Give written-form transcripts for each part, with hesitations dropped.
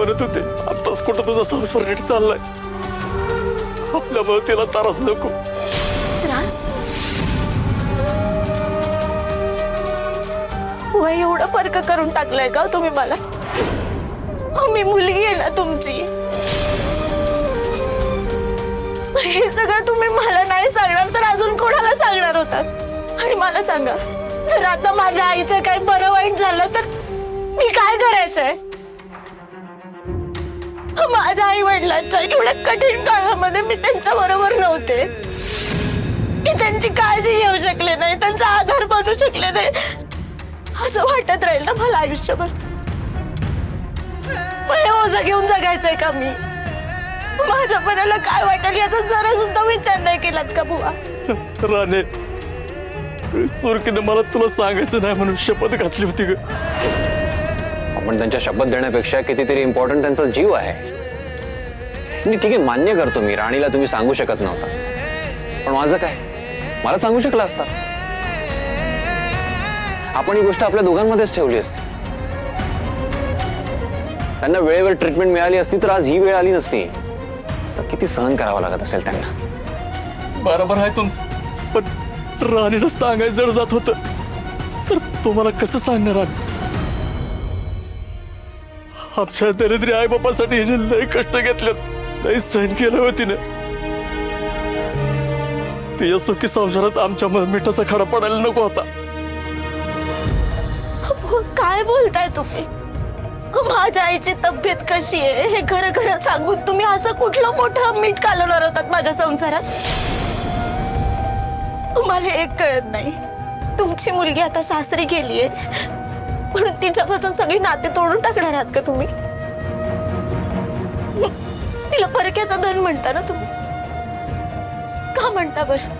म्हणत होते आताच कुठं तुझा संसार नीट चाललाय, आपल्यामुळे तिला त्रास नको. त्रास? वय एवढं फरक करून टाकलाय का तुम्ही मला? मी मुलगी आहे ना तुमची. हे सगळं तुम्ही मला नाही सांगणार तर अजून कोणाला सांगणार होतात? आणि मला सांगा, जर आता माझ्या आईचं काही बरं वाईट झालं तर मी काय करायचंय? माझ्या आई वडिलांच्या एवढ्या कठीण काळामध्ये मी त्यांच्या बरोबर नव्हते. मी त्यांची काळजी घेऊ शकले नाही, त्यांचा आधार बनू शकले नाही. असं वाटत राहील ना मला आयुष्यभर? ओझं घेऊन जगायचंय का मी? माझ्या मनाला काय वाटेल याचा जरा सुद्धा विचार नाही केलात का बुवा? राणे, सुरकीने मला तुला सांगायचं नाही म्हणून शपथ घातली होती ग. आपण त्यांच्या शपथ देण्यापेक्षा कितीतरी इम्पॉर्टंट त्यांचा जीव आहे. मी ठीक आहे, मान्य करतो मी, राणीला तुम्ही सांगू शकत नव्हता, पण माझं काय, मला सांगू शकला असता. आपण ही गोष्ट आपल्या दोघांमध्येच ठेवली असती. त्यांना वेळेवर ट्रीटमेंट मिळाली असती तर आज ही वेळ आली नसती. तर किती सहन करावं लागत असेल त्यांना. बरोबर आहे तुमचं, पण राणीला सांगायचं जड जात होतं तर तुम्हाला कसं सांगणार आम्ही? आमच्या दरिद्री आई बापासाठी हिने लय कष्ट घेतलेत, लय सहन केलं होतं तिने. तिच्या सुखी संसारात आमच्या मिठाचा खडा पडायला नको होता. काय बोलताय तुम्ही? माझ्या आईची तब्येत कशी आहे हे खरं खरं सांगून तुम्ही असं कुठलं मोठं मीठ कालवणार होतात माझ्या संसारात? मला एक कळत नाही, तुमची मुलगी आता सासरी गेलीये म्हणून तिच्यापासून सगळी नाते तोडून टाकणार आहात का तुम्ही? तिला परक्याचं धन म्हणता ना तुम्ही? का म्हणता बरं?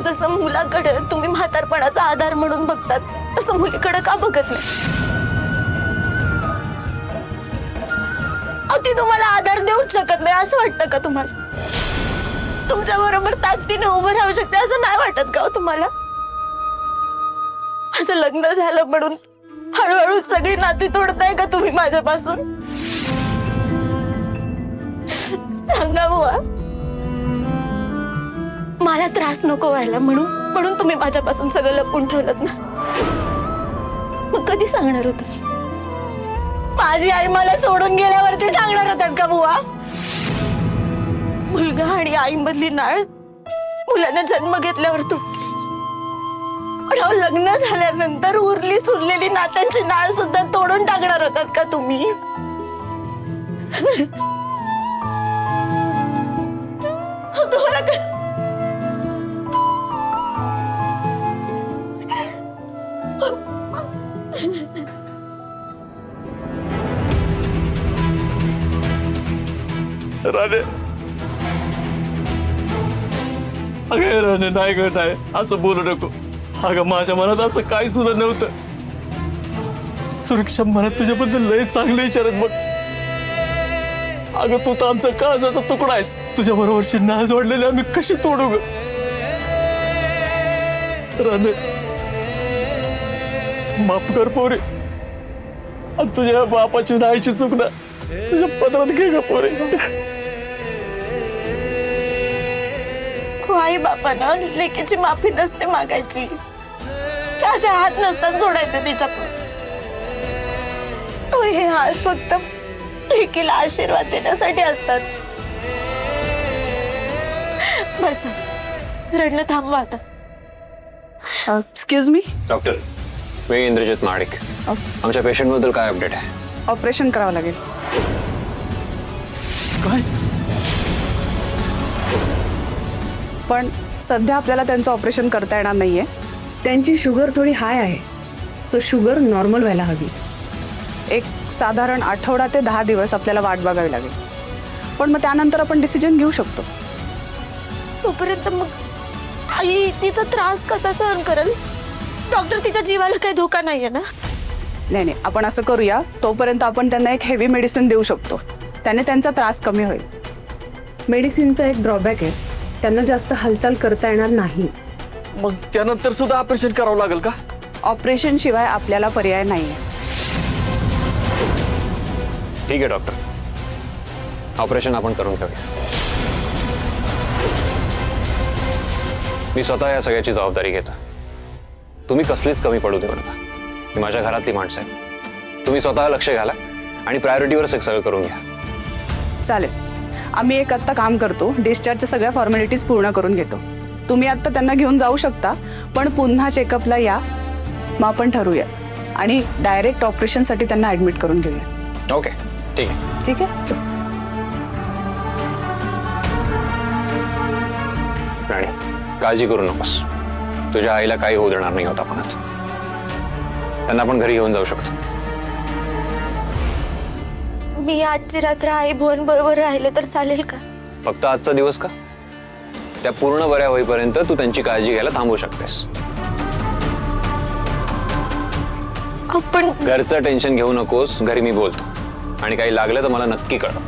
जसं मुलाकडे तुम्ही म्हातारपणाचा आधार म्हणून बघतात तसं मुलीकडे का बघत नाही? ती तुम्हाला आधार देऊच शकत नाही असं वाटतं का तुम्हाला? तुमच्या बरोबर ताकदीने उभं राहू शकते असं नाही वाटत का तुम्हाला? माझं लग्न झालं म्हणून हळूहळू सगळी नाती तोडताय का तुम्ही माझ्यापासून? सांगा बुवा. मला त्रास नको व्हायला म्हणून तुम्ही माझ्यापासून सगळं लपून ठेवलं ना. मग कधी सांगणार होत? माझी आई मला सोडून गेल्यावरती सांगणार होतात का बुवा? मुलगा आणि आईमधली नाळ मुलाने जन्म घेतल्यावर तुटते, पण लग्न झाल्यानंतर उरली सुरलेली नात्यांची नाळ सुद्धा तोडून टाकणार होतात का तुम्ही? राणे, अगं राणे, नाही ग, नाही असं बोलू नको. अगं माझ्या मनात असं काही सुद्धा नव्हतं. सुरक्षा मनात तुझ्याबद्दल लय चांगलं विचारत बघ. अगं तू तर आमचा काळजाचा तुकडा आहेस. तुझ्या बरोबरची नाळ जोडलेली आम्ही कशी तोडू ग? राणे, माफ कर पोरे. आणि तुझ्या बापाची नाहीची चूक ना तुझ्या पदरात घे ग पोरे. आई बापानं लेकीची माफी नसते मागायची, असे हात नसतात जोडायचे तिच्याकडून. हे हात फक्त लेकीला आशीर्वाद देण्यासाठी असतात. बस रडणं थांबवा आता. Excuse me. डॉक्टर, मी इंद्रजित महाडिक. आमच्या पेशंट बद्दल काय अपडेट आहे? ऑपरेशन करावं लागेल. काय? पण सध्या आपल्याला त्यांचं ऑपरेशन करता येणार नाहीये. त्यांची शुगर थोडी हाय आहे, सो शुगर नॉर्मल व्हायला हवी. एक साधारण 8 ते 10 दिवस आपल्याला वाट बघावी लागेल, पण मग त्यानंतर आपण डिसिजन घेऊ शकतो. तोपर्यंत मग आई तिचा त्रास कसा सहन करेल? डॉक्टर, तिच्या जीवाला काही धोका नाहीये ना? नाही नाही, आपण असं करूया, तोपर्यंत आपण त्यांना एक हेवी मेडिसिन देऊ शकतो, त्याने त्यांचा त्रास कमी होईल. मेडिसिनचा एक ड्रॉबॅक आहे, त्यांना जास्त हालचाल करता येणार नाही. मग त्यानंतर सुद्धा ऑपरेशन करावं लागेल का? ऑपरेशन शिवाय आपल्याला पर्याय नाहीये. ठीक आहे डॉक्टर, ऑपरेशन आपण करून घेऊया. मी स्वतः या सगळ्याची जबाबदारी घेतो. तुम्ही कसलीच कमी पडू देऊ नका. ही माझ्या घरातली माणसं आहेत. तुम्ही स्वतः लक्ष घाला आणि प्रायोरिटीवर सगळं करून घ्या. चालेल, आम्ही एक आत्ता काम करतो, डिस्चार्जच्या सगळ्या फॉर्मॅलिटीज पूर्ण करून घेतो. तुम्ही आत्ता त्यांना घेऊन जाऊ शकता, पण पुन्हा चेकअपला या, मग आपण ठरवूया आणि डायरेक्ट ऑपरेशनसाठी त्यांना ॲडमिट करून घेऊया. ओके, ठीक आहे. ठीक आहे. राणी, काळजी करू नकोस. तुझ्या आईला काही होऊ देणार नाही होता पण त्यांना आपण घरी घेऊन जाऊ शकतो. मी आजची रात्र आई भुवन बरोबर राहिले तर चालेल का? फक्त आजचा दिवस का? त्या पूर्ण बऱ्या होईपर्यंत तू त्यांची काळजी घ्यायला थांबू शकतेस. आपण घरचं टेन्शन घेऊ नकोस. घरी मी बोलतो आणि काही लागलं तर मला नक्की कळव.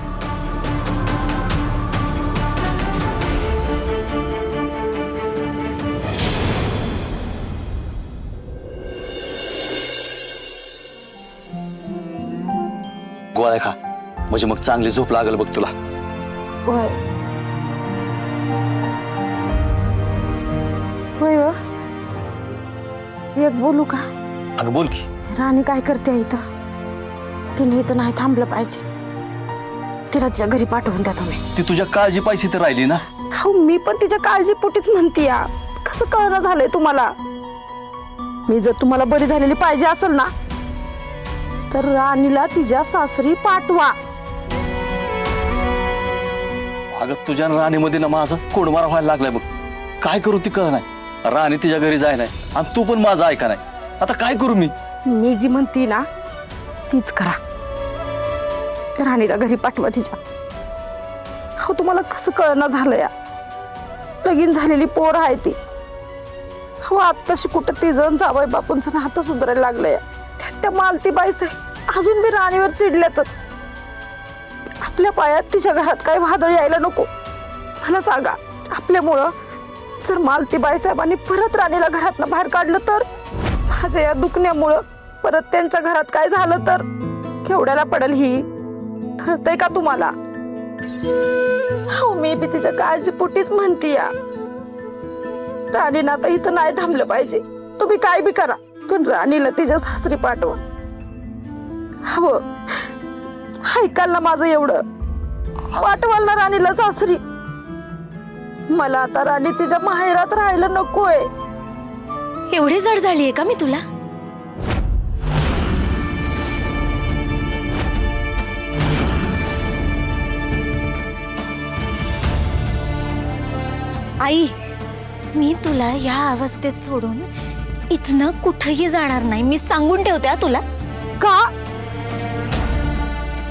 गोळ्या खा, म्हणजे मग चांगली झोप लागल बघ तुला. होय होय व. एक बोलू का? अगं बोल की. राणी काय करते इथं? तिने इथं नाही थांबलं पाहिजे. तिला तिच्या घरी पाठवून द्या तुम्ही. ती तुझ्या काळजी पायशी तर राहिली ना. हो, मी पण तिच्या काळजीपोटीच म्हणते. कसं कळणं झालंय तुम्हाला? मी जर तुम्हाला बरी झालेली पाहिजे असेल ना, तर राणीला तिच्या सासरी पाठवा. अगं तुझ्या राणीमध्ये ना माझा कोडमारा व्हायला लागलाय बघ. काय करू ती कळ नाही. राणी तिच्या घरी जाय नाही आणि तू पण माझा ऐका नाही. आता काय करू मी? मी जी म्हणते ना तीच करा. राणीला घरी पाठवा तिच्या. हो, तुम्हाला कसं कळणं झालं या? लगीन झालेली पोर आहे ती. हो, आत्ताशी कुठं तिचं जावई बापूंचं नातं सुधारायला लागलंय. त्या मालतीबाईच अजून बी राणीवर चिडल्यातच. आपल्या पायात तिच्या घरात काय वादळ यायला नको. मला सांगा, आपल्यामुळं जर मालतीबाई साहेबांनी परत राणीला घरातनं बाहेर काढलं तर? माझ्या या दुखण्यामुळं परत त्यांच्या घरात काय झालं तर केवढ्याला पडेल ही? कळतंय का तुम्हाला? हो, मी बी तिच्या काळजीपोटीच म्हणते या. राणीनं आता इथं नाही थांबलं पाहिजे. तुम्ही काय बी करा, पण राणीला तिच्या सासरी पाठवा. हो, ऐकाल ना माझं एवढं? पाठवाल ना राणीला सासरी? मला आता राणी तिच्या माहेरात राहायला नकोय. एवढी जड झालीये का मी तुला? आई, मी तुला या अवस्थेत सोडून इथनं कुठेही जाणार नाही. मी सांगून ठेवते तुला. का?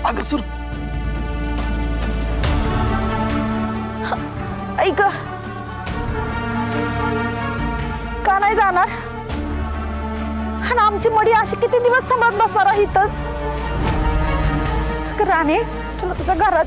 अगं सुर, ऐक, का नाही जाणार? आणि आमची मडी अशी किती दिवस सांभाळत बसणार आहे इथंच? राणे, तुला तुझ्या घरात